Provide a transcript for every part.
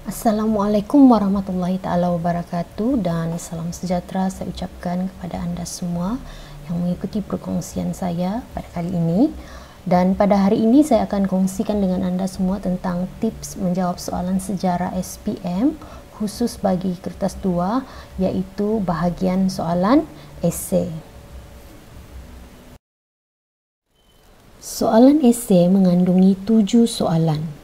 Assalamualaikum warahmatullahi taala wabarakatuh dan salam sejahtera saya ucapkan kepada anda semua yang mengikuti perkongsian saya pada kali ini. Dan pada hari ini saya akan kongsikan dengan anda semua tentang tips menjawab soalan sejarah SPM khusus bagi kertas 2, iaitu bahagian soalan esei. Soalan esei mengandungi 7 soalan.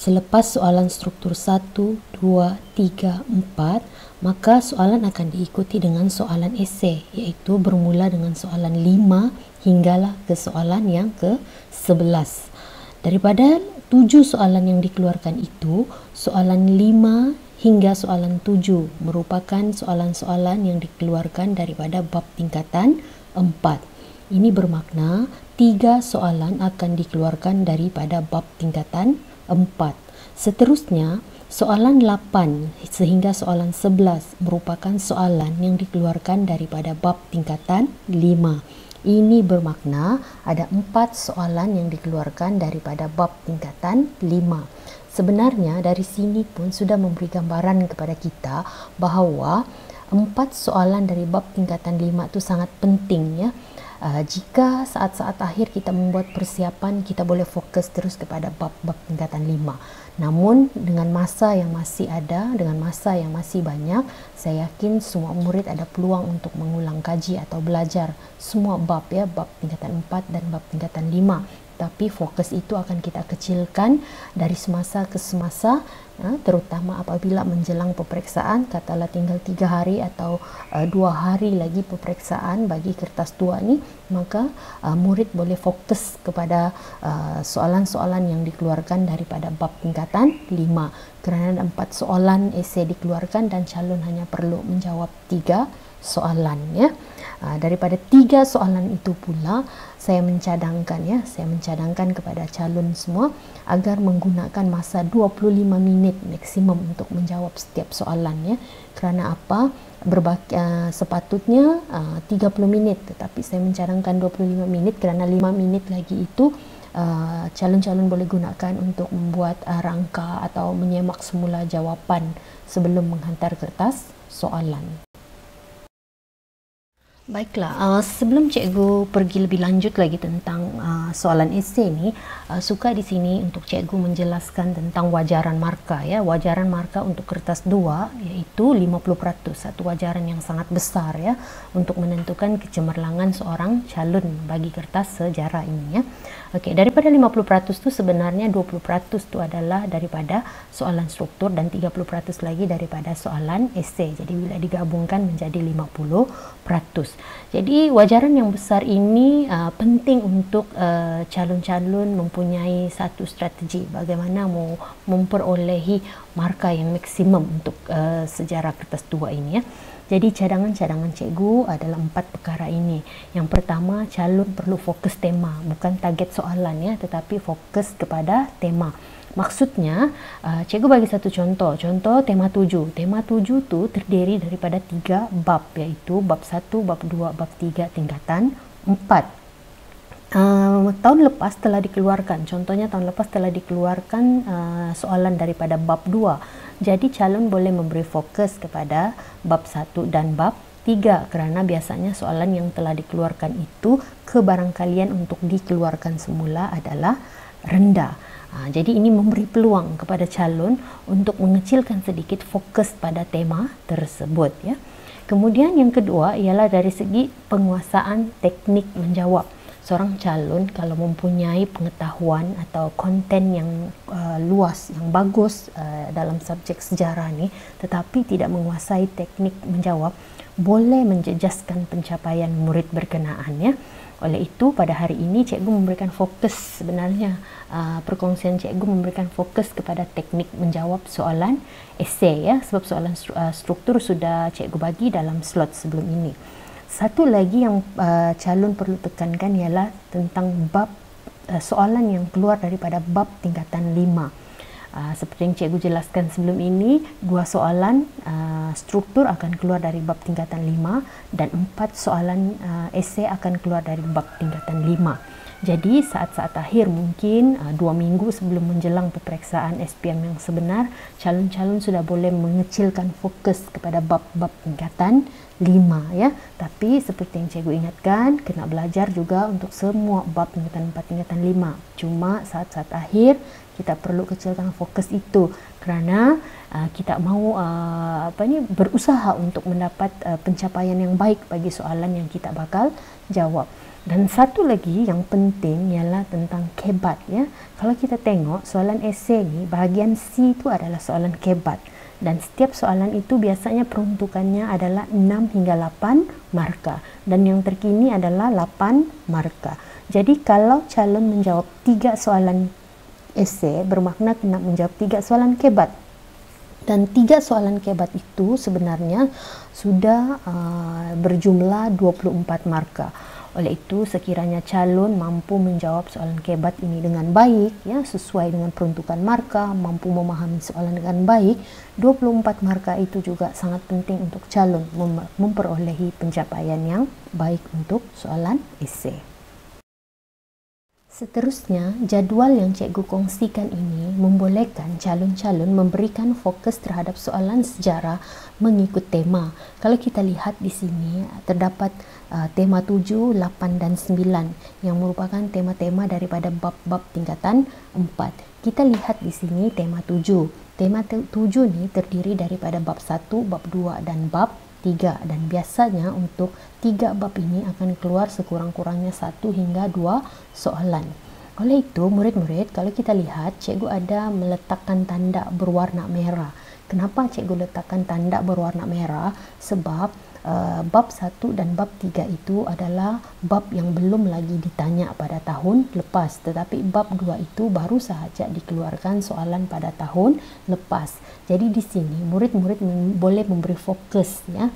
Selepas soalan struktur 1, 2, 3, 4, maka soalan akan diikuti dengan soalan esei, iaitu bermula dengan soalan 5 hinggalah ke soalan yang ke-11. Daripada 7 soalan yang dikeluarkan itu, soalan 5 hingga soalan 7 merupakan soalan-soalan yang dikeluarkan daripada bab tingkatan 4. Ini bermakna 3 soalan akan dikeluarkan daripada bab tingkatan 4. Seterusnya, soalan 8 sehingga soalan 11 merupakan soalan yang dikeluarkan daripada bab tingkatan 5. Ini bermakna ada 4 soalan yang dikeluarkan daripada bab tingkatan 5. Sebenarnya dari sini pun sudah memberi gambaran kepada kita bahawa 4 soalan dari bab tingkatan 5 itu sangat penting, ya. Jika saat-saat akhir kita membuat persiapan, kita boleh fokus terus kepada bab-bab tingkatan 5. Namun dengan masa yang masih ada, dengan masa yang masih banyak, saya yakin semua murid ada peluang untuk mengulang kaji atau belajar semua bab, ya, bab tingkatan 4 dan bab tingkatan 5. Tapi fokus itu akan kita kecilkan dari semasa ke semasa, terutama apabila menjelang peperiksaan, katalah tinggal 3 hari atau 2 hari lagi peperiksaan bagi kertas 2 ni, maka murid boleh fokus kepada soalan-soalan yang dikeluarkan daripada bab tingkatan 5, kerana 4 soalan esei dikeluarkan dan calon hanya perlu menjawab 3 soalan, ya. Daripada 3 soalan itu pula saya mencadangkan kepada calon semua agar menggunakan masa 25 minit maksimum untuk menjawab setiap soalan, ya. Kerana apa? Sepatutnya 30 minit, tetapi saya mencadangkan 25 minit kerana 5 minit lagi itu calon-calon boleh gunakan untuk membuat rangka atau menyemak semula jawapan sebelum menghantar kertas soalan. Baiklah, sebelum cikgu pergi lebih lanjut lagi tentang soalan esei ni, suka di sini untuk cikgu menjelaskan tentang wajaran markah, ya. Wajaran markah untuk kertas 2 iaitu 50%, satu wajaran yang sangat besar, ya, untuk menentukan kecemerlangan seorang calon bagi kertas sejarah ini, ya. Okey, daripada 50% tu sebenarnya 20% tu adalah daripada soalan struktur dan 30% lagi daripada soalan esei. Jadi bila digabungkan menjadi 50%. Jadi wajaran yang besar ini penting untuk calon-calon mempunyai satu strategi bagaimana mau memperolehi markah yang maksimum untuk sejarah kertas 2 ini, ya. Jadi cadangan-cadangan cikgu adalah 4 perkara ini. Yang pertama, calon perlu fokus tema, bukan target soalan, ya, tetapi fokus kepada tema. Maksudnya, cikgu bagi satu contoh tema 7. Tema 7 tu terdiri daripada 3 bab, iaitu bab 1, bab 2, bab 3 tingkatan 4. Tahun lepas telah dikeluarkan, contohnya tahun lepas telah dikeluarkan soalan daripada bab 2. Jadi calon boleh memberi fokus kepada bab 1 dan bab 3 kerana biasanya soalan yang telah dikeluarkan itu kebarangkalian untuk dikeluarkan semula adalah rendah. Jadi ini memberi peluang kepada calon untuk mengecilkan sedikit fokus pada tema tersebut, ya. Kemudian yang kedua ialah dari segi penguasaan teknik menjawab. Seorang calon kalau mempunyai pengetahuan atau konten yang luas, yang bagus dalam subjek sejarah ni, tetapi tidak menguasai teknik menjawab, boleh menjejaskan pencapaian murid berkenaan, ya. Oleh itu pada hari ini cikgu memberikan fokus, sebenarnya perkongsian cikgu memberikan fokus kepada teknik menjawab soalan esei, ya, sebab soalan struktur sudah cikgu bagi dalam slot sebelum ini. Satu lagi yang calon perlu tekankan ialah tentang bab soalan yang keluar daripada bab tingkatan 5. Seperti yang cikgu jelaskan sebelum ini, 2 soalan struktur akan keluar dari bab tingkatan 5 dan 4 soalan esei akan keluar dari bab tingkatan 5. Jadi saat-saat akhir mungkin 2 minggu sebelum menjelang peperiksaan SPM yang sebenar, calon-calon sudah boleh mengecilkan fokus kepada bab-bab tingkatan 5 ya. Tapi seperti yang cikgu ingatkan, kena belajar juga untuk semua bab tingkatan 4, tingkatan 5. Cuma saat-saat akhir kita perlu kecilkan fokus itu kerana kita mahu berusaha untuk mendapat pencapaian yang baik bagi soalan yang kita bakal jawab. Dan satu lagi yang penting ialah tentang kebat ya. Kalau kita tengok soalan esei ni, bahagian C itu adalah soalan kebat. Dan setiap soalan itu biasanya peruntukannya adalah 6 hingga 8 markah. Dan yang terkini adalah 8 markah. Jadi kalau calon menjawab 3 soalan esei, bermakna kena menjawab 3 soalan kebat. Dan 3 soalan kebat itu sebenarnya sudah berjumlah 24 markah. Oleh itu, sekiranya calon mampu menjawab soalan kebat ini dengan baik, ya, sesuai dengan peruntukan markah, mampu memahami soalan dengan baik, 24 markah itu juga sangat penting untuk calon memperolehi pencapaian yang baik untuk soalan esei. Seterusnya, jadual yang cikgu kongsikan ini membolehkan calon-calon memberikan fokus terhadap soalan sejarah mengikut tema. Kalau kita lihat di sini, terdapat tema 7, 8 dan 9 yang merupakan tema-tema daripada bab-bab tingkatan 4. Kita lihat di sini tema 7. Tema 7 ni terdiri daripada bab 1, bab 2 dan bab 3, dan biasanya untuk 3 bab ini akan keluar sekurang-kurangnya 1 hingga 2 soalan. Oleh itu, murid-murid, kalau kita lihat, cikgu ada meletakkan tanda berwarna merah. Kenapa cikgu letakkan tanda berwarna merah? Sebab bab 1 dan bab 3 itu adalah bab yang belum lagi ditanya pada tahun lepas, tetapi bab 2 itu baru sahaja dikeluarkan soalan pada tahun lepas. Jadi di sini murid-murid boleh memberi fokus ya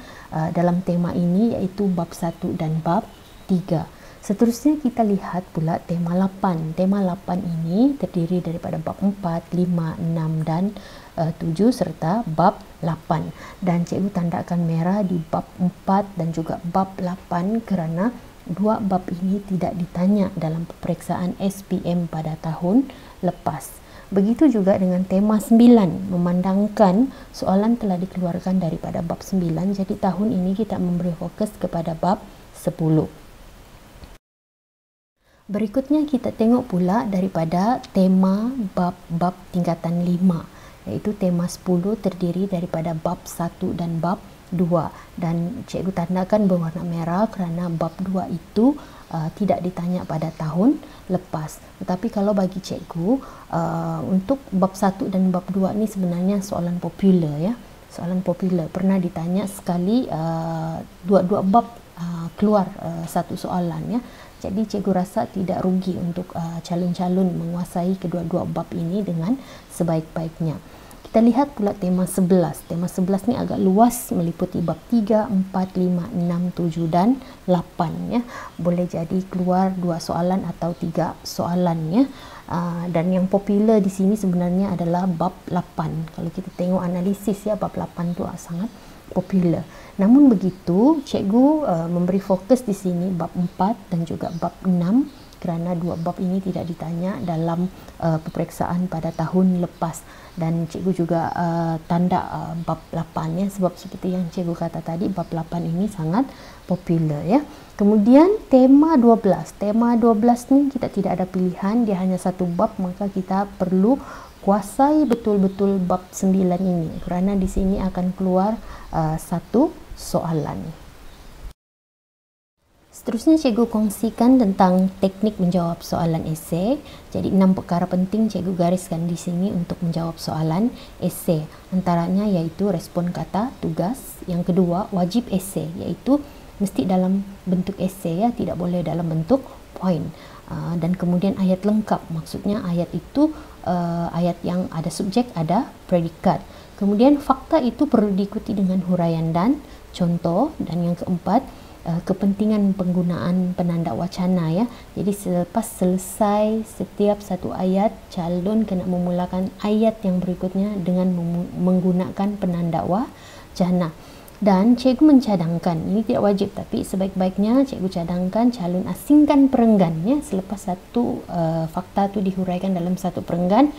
dalam tema ini, iaitu bab 1 dan bab 3. Seterusnya kita lihat pula tema 8. Tema 8 ini terdiri daripada bab 4, 5, 6 dan 7 serta bab 8. Dan cikgu tandakan merah di bab 4 dan juga bab 8 kerana 2 bab ini tidak ditanya dalam peperiksaan SPM pada tahun lepas. Begitu juga dengan tema 9, memandangkan soalan telah dikeluarkan daripada bab 9, jadi tahun ini kita memberi fokus kepada bab 10. Berikutnya kita tengok pula daripada tema bab-bab tingkatan 5, iaitu tema 10 terdiri daripada bab 1 dan bab 2, dan cikgu tandakan berwarna merah kerana bab 2 itu tidak ditanya pada tahun lepas. Tetapi kalau bagi cikgu, untuk bab 1 dan bab 2 ni sebenarnya soalan popular ya. Soalan popular pernah ditanya sekali, dua bab keluar satu soalan ya. Jadi cikgu rasa tidak rugi untuk calon-calon menguasai kedua-dua bab ini dengan sebaik-baiknya. Kita lihat pula tema 11. Tema 11 ni agak luas, meliputi bab 3, 4, 5, 6, 7 dan 8 ya. Boleh jadi keluar 2 soalan atau 3 soalan ya. Dan yang popular di sini sebenarnya adalah bab 8. Kalau kita tengok analisis ya, bab 8 tu sangat popular. Namun begitu, cikgu memberi fokus di sini bab 4 dan juga bab 6 kerana 2 bab ini tidak ditanya dalam peperiksaan pada tahun lepas. Dan cikgu juga tanda bab 8 ya, sebab seperti yang cikgu kata tadi, bab 8 ini sangat popular ya. Kemudian tema 12. Tema 12 ni kita tidak ada pilihan, dia hanya satu bab, maka kita perlu kuasai betul-betul bab 9 ini kerana di sini akan keluar satu soalan. Seterusnya cikgu kongsikan tentang teknik menjawab soalan esei. Jadi 6 perkara penting cikgu gariskan di sini untuk menjawab soalan esei. Antaranya iaitu respon kata, tugas. Yang kedua, wajib esei, iaitu mesti dalam bentuk esei ya, tidak boleh dalam bentuk poin. Dan kemudian ayat lengkap, maksudnya ayat itu ayat yang ada subjek, ada predikat. Kemudian fakta itu perlu diikuti dengan huraian dan contoh. Dan yang keempat, kepentingan penggunaan penanda wacana ya. Jadi selepas selesai setiap satu ayat, calon kena memulakan ayat yang berikutnya dengan menggunakan penanda wacana. Dan cikgu mencadangkan, ini tidak wajib tapi sebaik-baiknya cikgu cadangkan calon asingkan perenggannya selepas satu fakta itu dihuraikan dalam satu perenggan,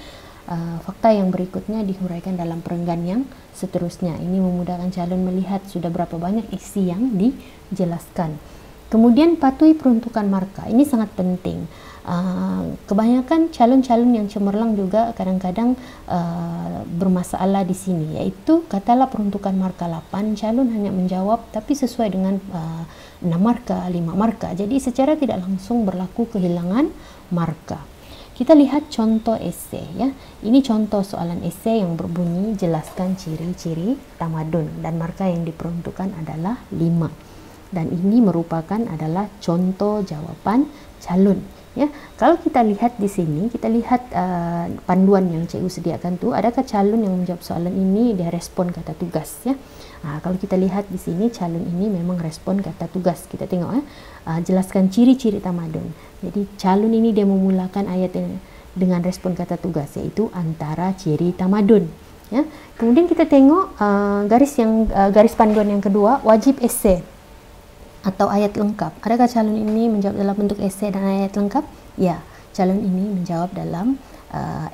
fakta yang berikutnya dihuraikan dalam perenggan yang seterusnya. Ini memudahkan calon melihat sudah berapa banyak isi yang dijelaskan. Kemudian patuhi peruntukan marka, ini sangat penting. Kebanyakan calon-calon yang cemerlang juga kadang-kadang bermasalah di sini, yaitu katalah peruntukan marka 8, calon hanya menjawab tapi sesuai dengan 6 marka, 5 marka, jadi secara tidak langsung berlaku kehilangan marka. Kita lihat contoh esei ya. Ini contoh soalan esei yang berbunyi jelaskan ciri-ciri tamadun dan marka yang diperuntukkan adalah 5. Dan ini merupakan adalah contoh jawaban calon. Ya, kalau kita lihat di sini, kita lihat panduan yang cikgu sediakan tuh, adakah calon yang menjawab soalan ini dia respon kata tugas ya. Kalau kita lihat di sini calon ini memang respon kata tugas. Kita tengok jelaskan ciri-ciri tamadun. Jadi calon ini dia memulakan ayat dengan respon kata tugas, yaitu antara ciri tamadun. Ya. Kemudian kita tengok garis panduan yang kedua, wajib esei atau ayat lengkap. Adakah calon ini menjawab dalam bentuk esei dan ayat lengkap? Ya, calon ini menjawab dalam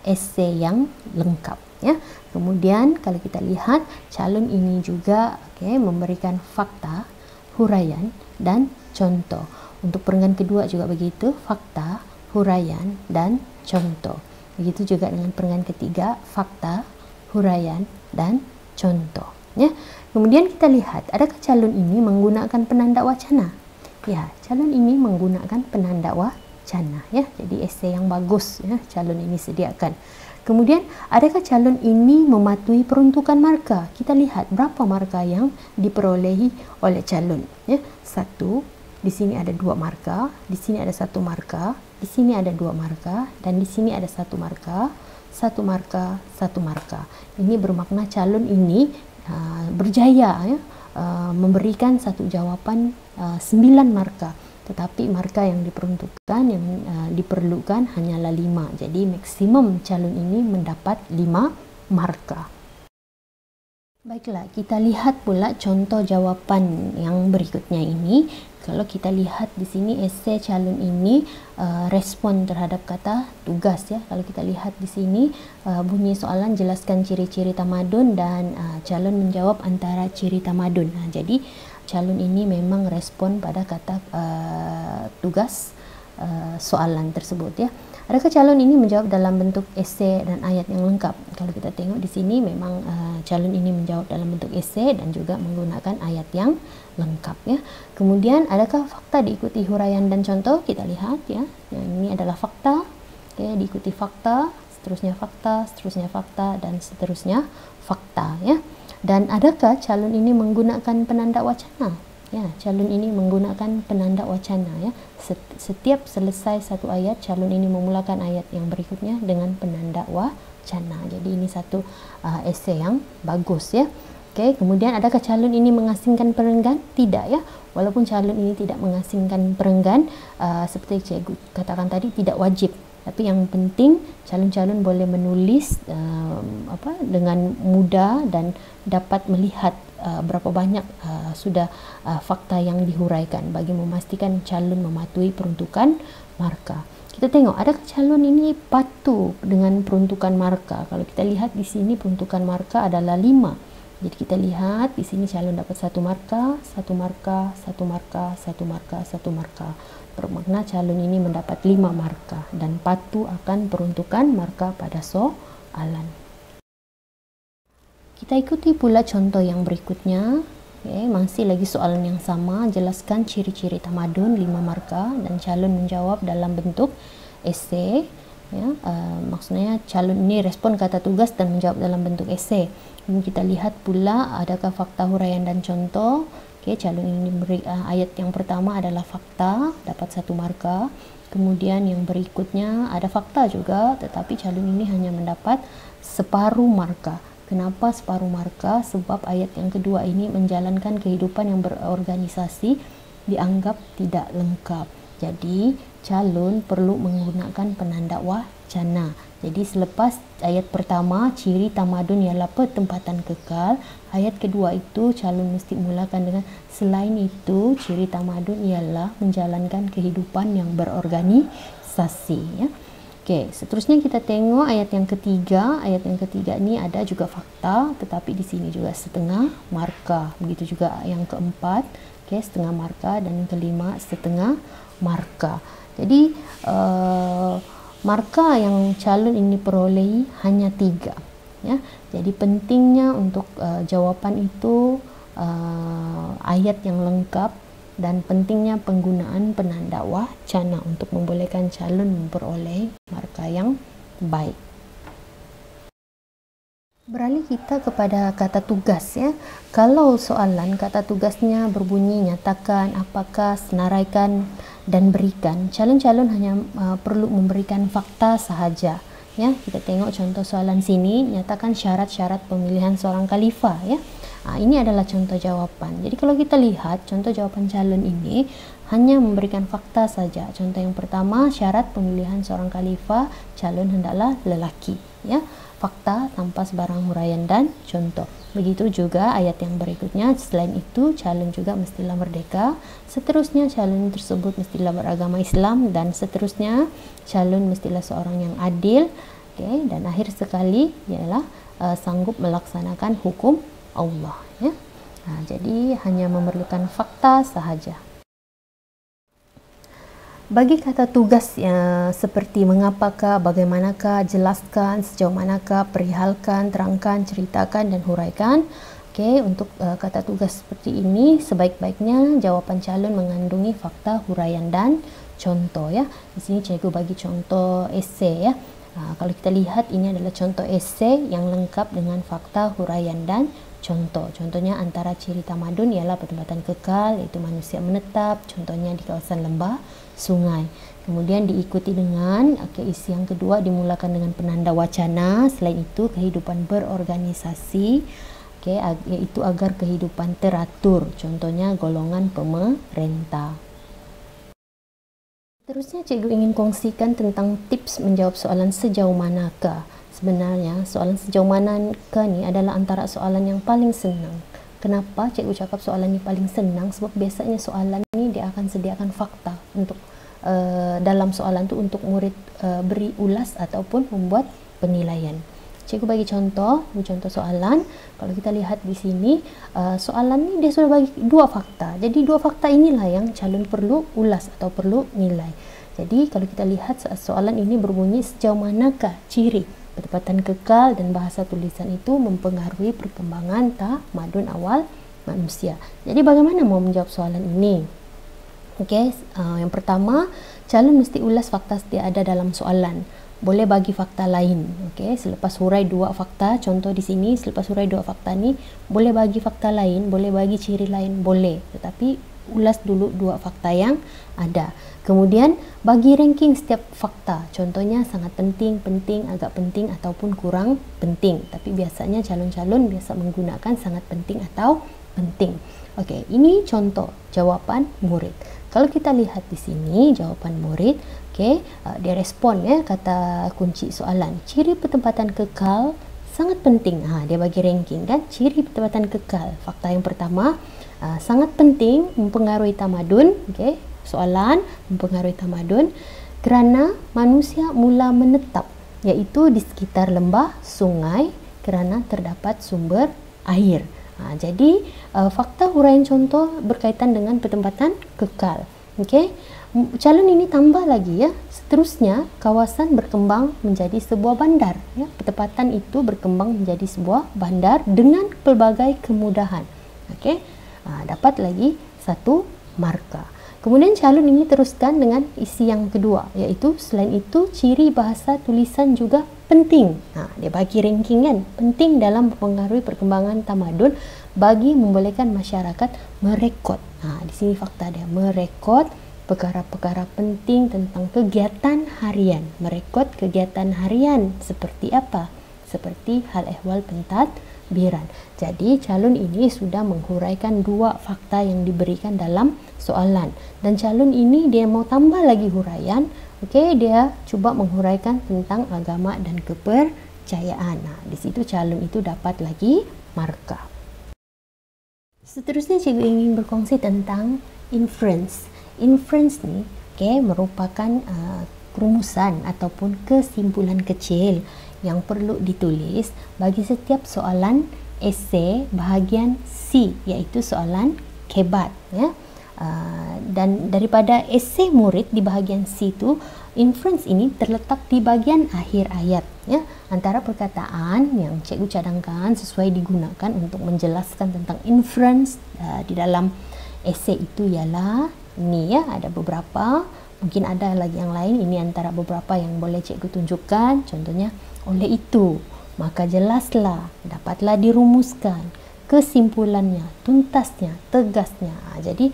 esei yang lengkap ya. Kemudian kalau kita lihat calon ini juga memberikan fakta, huraian dan contoh. Untuk perenggan kedua juga begitu, fakta, huraian dan contoh. Begitu juga dengan perenggan ketiga, fakta, huraian dan contoh ya. Kemudian kita lihat, adakah calon ini menggunakan penanda wacana? Ya, calon ini menggunakan penanda wacana ya. Jadi esei yang bagus ya, calon ini sediakan. Kemudian, adakah calon ini mematuhi peruntukan marka? Kita lihat berapa marka yang diperolehi oleh calon ya. 1, di sini ada 2 marka, di sini ada 1 marka, di sini ada 2 marka, dan di sini ada 1 marka, 1 marka, 1 marka. Ini bermakna calon ini berjaya ya, memberikan satu jawaban 9 marka, tetapi marka yang diperuntukkan yang diperlukan hanyalah 5. Jadi maksimum calon ini mendapat 5 marka. Baiklah, kita lihat pula contoh jawaban yang berikutnya ini. Kalau kita lihat di sini esei calon ini respon terhadap kata tugas ya. Kalau kita lihat di sini bunyi soalan jelaskan ciri-ciri tamadun dan calon menjawab antara ciri tamadun. Jadi calon ini memang respon pada kata tugas soalan tersebut ya. Adakah calon ini menjawab dalam bentuk esei dan ayat yang lengkap? Kalau kita tengok di sini memang calon ini menjawab dalam bentuk esei dan juga menggunakan ayat yang lengkap ya. Kemudian adakah fakta diikuti huraian dan contoh? Kita lihat ya. Ini adalah fakta, diikuti fakta, seterusnya fakta dan seterusnya fakta ya. Dan adakah calon ini menggunakan penanda wacana? Ya, calon ini menggunakan penanda wacana ya. Setiap selesai satu ayat, calon ini memulakan ayat yang berikutnya dengan penanda wacana. Jadi ini satu esei yang bagus ya. Kemudian adakah calon ini mengasingkan perenggan? Tidak ya. Walaupun calon ini tidak mengasingkan perenggan, seperti cikgu katakan tadi, tidak wajib. Tapi yang penting calon-calon boleh menulis dengan mudah dan dapat melihat berapa banyak sudah fakta yang dihuraikan bagi memastikan calon mematuhi peruntukan marka. Kita tengok adakah calon ini patuh dengan peruntukan marka. Kalau kita lihat di sini peruntukan marka adalah 5. Jadi kita lihat di sini calon dapat 1 marka, 1 marka, 1 marka, 1 marka, 1 marka. Bermakna calon ini mendapat 5 marka dan patuh akan peruntukan marka pada soalan. Kita ikuti pula contoh yang berikutnya. Masih lagi soalan yang sama, jelaskan ciri-ciri tamadun 5 marka dan calon menjawab dalam bentuk esei. Maksudnya calon ini respon kata tugas dan menjawab dalam bentuk esei. Kemudian kita lihat pula adakah fakta, huraian dan contoh. Calon ini beri ayat yang pertama adalah fakta, dapat 1 marka. Kemudian yang berikutnya ada fakta juga, tetapi calon ini hanya mendapat separuh marka. Kenapa separuh marka? Sebab ayat yang kedua ini menjalankan kehidupan yang berorganisasi dianggap tidak lengkap. Jadi calon perlu menggunakan penanda wacana. Jadi selepas ayat pertama, ciri tamadun ialah pertempatan kekal. Ayat kedua itu calon mesti mulakan dengan selain itu ciri tamadun ialah menjalankan kehidupan yang berorganisasi, ya. Okey, seterusnya kita tengok ayat yang ketiga. Ayat yang ketiga ni ada juga fakta, tetapi di sini juga setengah markah. Begitu juga yang keempat, okey, setengah markah, dan yang kelima setengah markah. Jadi markah yang calon ini perolehi hanya 3, ya. Jadi pentingnya untuk jawapan itu ayat yang lengkap, dan pentingnya penggunaan penanda wacana untuk membolehkan calon memperoleh markah yang baik. Beralih kita kepada kata tugas, ya. Kalau soalan kata tugasnya berbunyi nyatakan, apakah, senaraikan dan berikan, calon-calon hanya perlu memberikan fakta sahaja, ya. Kita tengok contoh soalan sini, nyatakan syarat-syarat pemilihan seorang khalifah, ya. Ini adalah contoh jawapan. Jadi kalau kita lihat contoh jawapan calon ini hanya memberikan fakta saja. Contoh yang pertama, syarat pemilihan seorang khalifah, calon hendaklah lelaki, ya. Fakta tanpa sebarang huraian dan contoh. Begitu juga ayat yang berikutnya, selain itu calon juga mestilah merdeka, seterusnya calon tersebut mestilah beragama Islam, dan seterusnya calon mestilah seorang yang adil, okay? Dan akhir sekali ialah sanggup melaksanakan hukum Allah, ya. Jadi hanya memerlukan fakta sahaja. Bagi kata tugas seperti mengapakah, bagaimanakah, jelaskan, sejauh manakah, perihalkan, terangkan, ceritakan dan huraikan. Okey, untuk kata tugas seperti ini sebaik-baiknya jawapan calon mengandungi fakta, huraian dan contoh, ya. Di sini cikgu bagi contoh esei, ya. Kalau kita lihat ini adalah contoh esei yang lengkap dengan fakta, huraian dan contoh. Contohnya antara ciri tamadun ialah pertempatan kekal, iaitu manusia menetap, contohnya di kawasan lembah, sungai. Kemudian diikuti dengan isi yang kedua dimulakan dengan penanda wacana, selain itu kehidupan berorganisasi, iaitu agar kehidupan teratur, contohnya golongan pemerintah. Terusnya cikgu ingin kongsikan tentang tips menjawab soalan sejauh manakah. Sebenarnya soalan sejauh manakah ni adalah antara soalan yang paling senang. Kenapa cikgu cakap soalan ni paling senang? Sebab biasanya soalan ni dia akan sediakan fakta untuk dalam soalan tu untuk murid beri ulas ataupun membuat penilaian. Cikgu bagi contoh soalan. Kalau kita lihat di sini, soalan ni dia sudah bagi 2 fakta. Jadi 2 fakta inilah yang calon perlu ulas atau perlu nilai. Jadi kalau kita lihat soalan ini berbunyi sejauh manakah ciri pertempatan kekal dan bahasa tulisan itu mempengaruhi perkembangan tamadun awal manusia. Jadi bagaimana mau menjawab soalan ini? Okey, yang pertama, calon mesti ulas fakta sedia ada dalam soalan. Boleh bagi fakta lain. Okey, selepas hurai 2 fakta, contoh di sini selepas hurai 2 fakta ni, boleh bagi fakta lain, boleh bagi ciri lain, boleh. Tetapi ulas dulu 2 fakta yang ada. Kemudian bagi ranking setiap fakta. Contohnya sangat penting, penting, agak penting ataupun kurang penting. Tapi biasanya calon-calon biasa menggunakan sangat penting atau penting. Okey, ini contoh jawapan murid. Kalau kita lihat di sini jawapan murid, okey, dia respon, ya, kata kunci soalan. Ciri pertempatan kekal sangat penting. Dia bagi ranking, kan? Ciri pertempatan kekal. Fakta yang pertama, sangat penting mempengaruhi tamadun. Okey, soalan mempengaruhi tamadun kerana manusia mula menetap, iaitu di sekitar lembah, sungai, kerana terdapat sumber air. Jadi fakta huraian contoh berkaitan dengan pertempatan kekal. Okey, calon ini tambah lagi, ya. Seterusnya kawasan berkembang menjadi sebuah bandar, ya. Pertempatan itu berkembang menjadi sebuah bandar dengan pelbagai kemudahan. Okey, dapat lagi 1 markah. Kemudian calon ini teruskan dengan isi yang kedua, iaitu selain itu ciri bahasa tulisan juga penting. Dia bagi ranking, kan, penting dalam mempengaruhi perkembangan tamadun bagi membolehkan masyarakat merekod. Di sini fakta dia merekod perkara-perkara penting tentang kegiatan harian. Merekod kegiatan harian seperti apa? seperti hal ehwal pentadbiran. Jadi calon ini sudah menghuraikan dua fakta yang diberikan dalam soalan, dan calon ini dia mau tambah lagi huraian. Okey, dia cuba menghuraikan tentang agama dan kepercayaan. Nah, di situ calon itu dapat lagi markah. Seterusnya cikgu ingin berkongsi tentang inference. Inference ni merupakan rumusan ataupun kesimpulan kecil yang perlu ditulis bagi setiap soalan esei bahagian C, iaitu soalan kebat, ya. Dan daripada esei murid di bahagian C itu, inference ini terletak di bahagian akhir ayat, ya. Antara perkataan yang cikgu cadangkan sesuai digunakan untuk menjelaskan tentang inference di dalam esei itu ialah ini, ya. Ada beberapa, mungkin ada lagi yang lain. Ini antara beberapa yang boleh cikgu tunjukkan. Contohnya, oleh itu maka jelaslah, dapatlah dirumuskan, kesimpulannya, tuntasnya, tegasnya. Jadi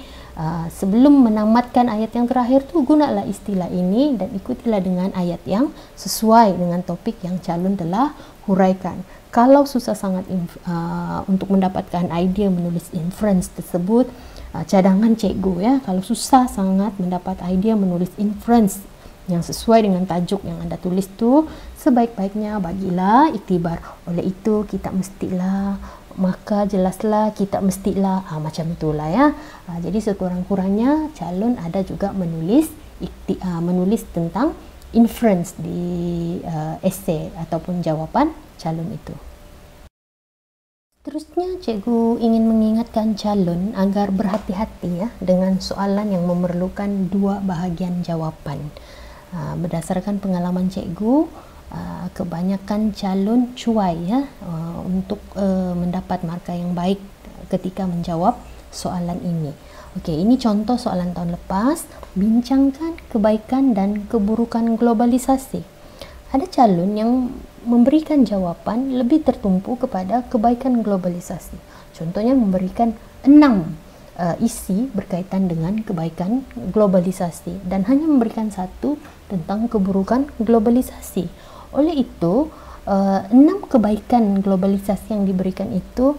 sebelum menamatkan ayat yang terakhir tu, gunalah istilah ini dan ikutilah dengan ayat yang sesuai dengan topik yang calon telah huraikan. Kalau susah sangat untuk mendapatkan idea menulis inference tersebut, cadangan cikgu, ya, kalau susah sangat mendapat idea menulis inference yang sesuai dengan tajuk yang anda tulis tu, sebaik-baiknya bagilah iktibar. Oleh itu kita mestilah, maka jelaslah, kita mestilah, macam itulah, ya. Jadi sekurang-kurangnya calon ada juga menulis tentang inference di esei ataupun jawapan calon itu. Terusnya cikgu ingin mengingatkan calon agar berhati-hati, ya, dengan soalan yang memerlukan dua bahagian jawapan. Berdasarkan pengalaman cikgu, kebanyakan calon cuai, ya, untuk mendapat markah yang baik ketika menjawab soalan ini. Okey, ini contoh soalan tahun lepas. Bincangkan kebaikan dan keburukan globalisasi. Ada calon yang memberikan jawapan lebih tertumpu kepada kebaikan globalisasi. Contohnya memberikan 6 isi berkaitan dengan kebaikan globalisasi dan hanya memberikan satu tentang keburukan globalisasi. Oleh itu, 6 kebaikan globalisasi yang diberikan itu,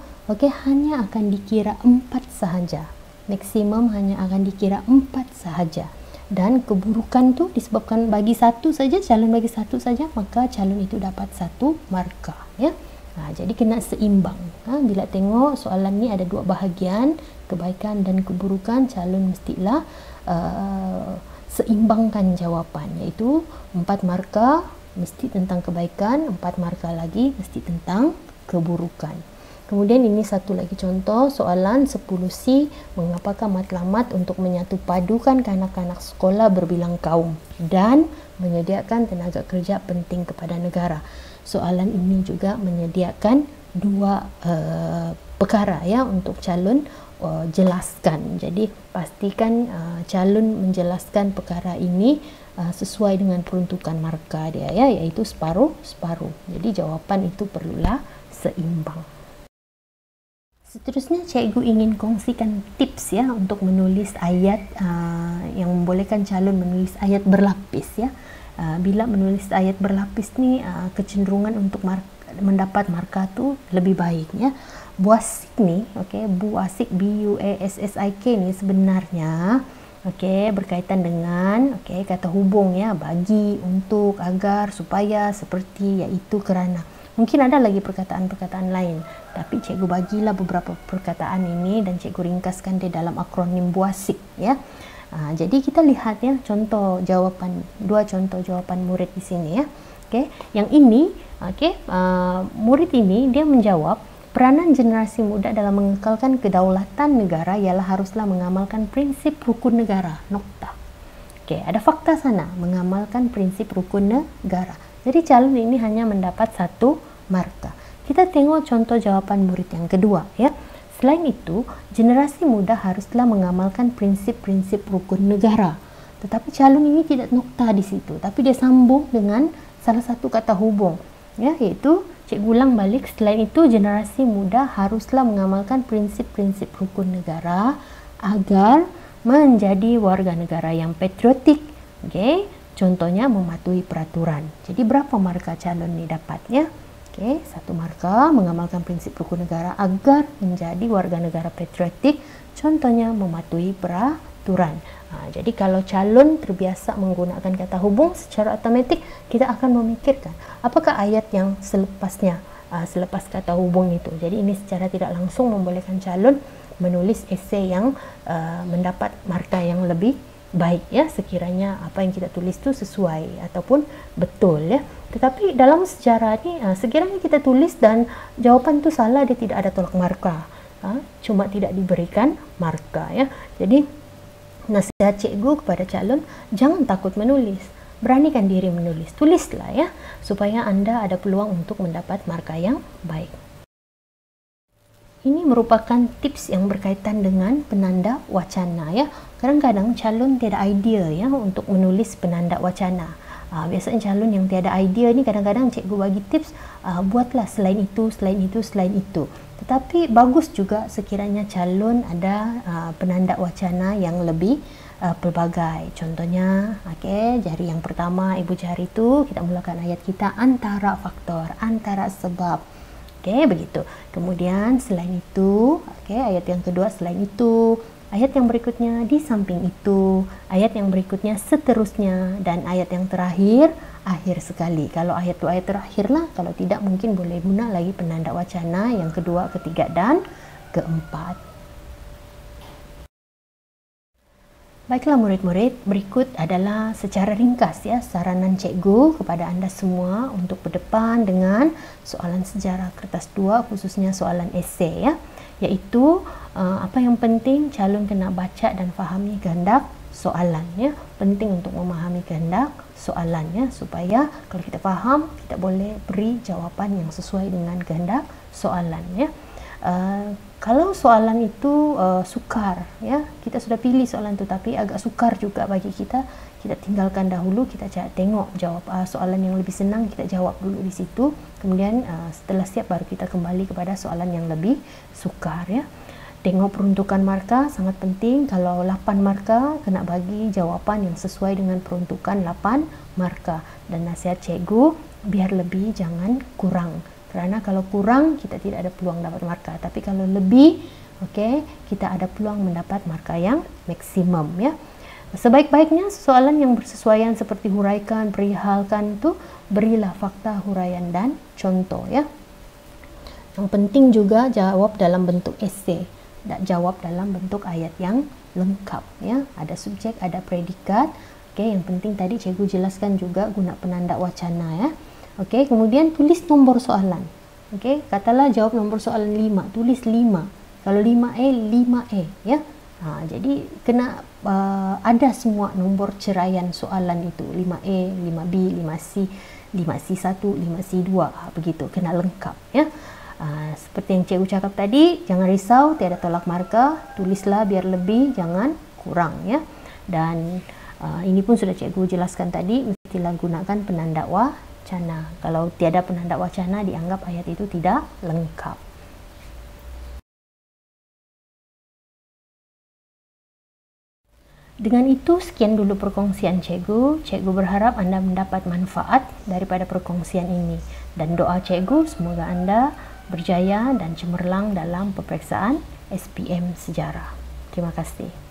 hanya akan dikira 4 sahaja. Maksimum hanya akan dikira 4 sahaja. Dan keburukan tu disebabkan bagi satu saja, calon bagi satu saja, maka calon itu dapat 1 markah, ya. Jadi kena seimbang. Bila tengok soalan ni ada dua bahagian, kebaikan dan keburukan, calon mestilah seimbangkan jawapan, iaitu 4 markah mesti tentang kebaikan, 4 markah lagi mesti tentang keburukan. Kemudian ini satu lagi contoh soalan 10C, mengapakah matlamat untuk menyatu padukan kanak-kanak sekolah berbilang kaum dan menyediakan tenaga kerja penting kepada negara. Soalan ini juga menyediakan dua perkara, ya, untuk calon jelaskan. Jadi pastikan calon menjelaskan perkara ini sesuai dengan peruntukan markah dia, ya, iaitu separuh-separuh. Jadi jawapan itu perlulah seimbang. Seterusnya cikgu ingin kongsikan tips, ya, untuk menulis ayat yang membolehkan calon menulis ayat berlapis, ya. Bila menulis ayat berlapis ni kecenderungan untuk mendapat markah tu lebih baik, ya. Buasik ni, buasik BUASSIK ni sebenarnya berkaitan dengan kata hubung, ya, bagi, untuk, agar, supaya, seperti, iaitu, kerana. Mungkin ada lagi perkataan-perkataan lain, tapi cikgu bagilah beberapa perkataan ini dan cikgu ringkaskan dia dalam akronim buasik, ya. Jadi kita lihat, ya, dua contoh jawapan murid di sini, ya. Yang ini, murid ini dia menjawab, peranan generasi muda dalam mengekalkan kedaulatan negara ialah haruslah mengamalkan prinsip rukun negara. Nokta. Ada fakta sana, mengamalkan prinsip rukun negara. Jadi calon ini hanya mendapat 1 markah. Kita tengok contoh jawaban murid yang kedua, ya. Selain itu, generasi muda haruslah mengamalkan prinsip-prinsip rukun negara. Tetapi calon ini tidak nokta di situ, tapi dia sambung dengan salah satu kata hubung, ya, iaitu cikgu ulang balik. Selain itu, generasi muda haruslah mengamalkan prinsip-prinsip rukun negara agar menjadi warga negara yang patriotik. Contohnya mematuhi peraturan. Jadi berapa markah calon ini dapatnya? Oke, 1 markah mengamalkan prinsip rukun negara agar menjadi warga negara patriotik, contohnya mematuhi peraturan. Jadi kalau calon terbiasa menggunakan kata hubung, secara otomatik kita akan memikirkan apakah ayat yang selepasnya, selepas kata hubung itu. Jadi ini secara tidak langsung membolehkan calon menulis esei yang mendapat markah yang lebih baik, ya, sekiranya apa yang kita tulis itu sesuai ataupun betul, ya. Tetapi dalam sejarah ini sekiranya kita tulis dan jawaban itu salah, dia tidak ada tolak markah, cuma tidak diberikan markah, ya. Jadi nasihat cikgu kepada calon, jangan takut menulis, beranikan diri menulis, tulislah, ya, supaya Anda ada peluang untuk mendapat markah yang baik. Ini merupakan tips yang berkaitan dengan penanda wacana, ya. Kadang-kadang calon tiada idea, ya, untuk menulis penanda wacana. Biasanya calon yang tiada idea ni kadang-kadang cikgu bagi tips, buatlah selain itu, selain itu, selain itu. Tetapi bagus juga sekiranya calon ada penanda wacana yang lebih pelbagai. Contohnya, jari yang pertama ibu jari itu kita mulakan ayat kita antara faktor, antara sebab. Begitu. Kemudian selain itu, ayat yang kedua selain itu, ayat yang berikutnya di samping itu, ayat yang berikutnya seterusnya, dan ayat yang terakhir akhir sekali. Kalau ayat itu ayat terakhir lah, kalau tidak mungkin boleh guna lagi penanda wacana yang kedua, ketiga, dan keempat. Baiklah murid-murid, berikut adalah secara ringkas, ya, saranan cikgu kepada Anda semua untuk berdepan dengan soalan sejarah kertas 2, khususnya soalan esei, ya, iaitu apa yang penting calon kena baca dan fahami kehendak soalan, ya. Penting untuk memahami kehendak soalan, ya, supaya kalau kita faham, kita boleh beri jawaban yang sesuai dengan kehendak soalan, ya. Kalau soalan itu sukar, ya, kita sudah pilih soalan itu tapi agak sukar juga bagi kita tinggalkan dahulu, kita tengok jawab soalan yang lebih senang, kita jawab dulu di situ, kemudian setelah siap baru kita kembali kepada soalan yang lebih sukar, ya. Tengok peruntukan markah, sangat penting. Kalau 8 markah, kena bagi jawapan yang sesuai dengan peruntukan 8 markah. Dan nasihat cikgu, biar lebih jangan kurang. Kerana kalau kurang, kita tidak ada peluang dapat markah. Tapi kalau lebih, kita ada peluang mendapat markah yang maksimum, ya. Sebaik-baiknya soalan yang bersesuaian seperti huraikan, perihalkan itu, berilah fakta, huraian, dan contoh, ya. Yang penting juga jawab dalam bentuk esei, tak jawab dalam bentuk ayat yang lengkap, ya. Ada subjek, ada predikat. Yang penting tadi cikgu jelaskan juga guna penanda wacana, ya. Kemudian tulis nombor soalan. Katalah jawab nombor soalan 5, tulis 5. Kalau 5A, 5A, ya. Jadi kena ada semua nombor ceraian soalan itu, 5A, 5B, 5C, 5C1, 5C2, begitu, kena lengkap, ya. Seperti yang cikgu cakap tadi, jangan risau, tiada tolak markah, tulislah biar lebih, jangan kurang, ya. Dan ini pun sudah cikgu jelaskan tadi, mestilah gunakan penanda wacana. Kalau tiada penanda wacana, dianggap ayat itu tidak lengkap. Dengan itu, sekian dulu perkongsian cikgu. Cikgu berharap Anda mendapat manfaat daripada perkongsian ini. Dan doa cikgu, semoga Anda berjaya dan cemerlang dalam peperiksaan SPM Sejarah. Terima kasih.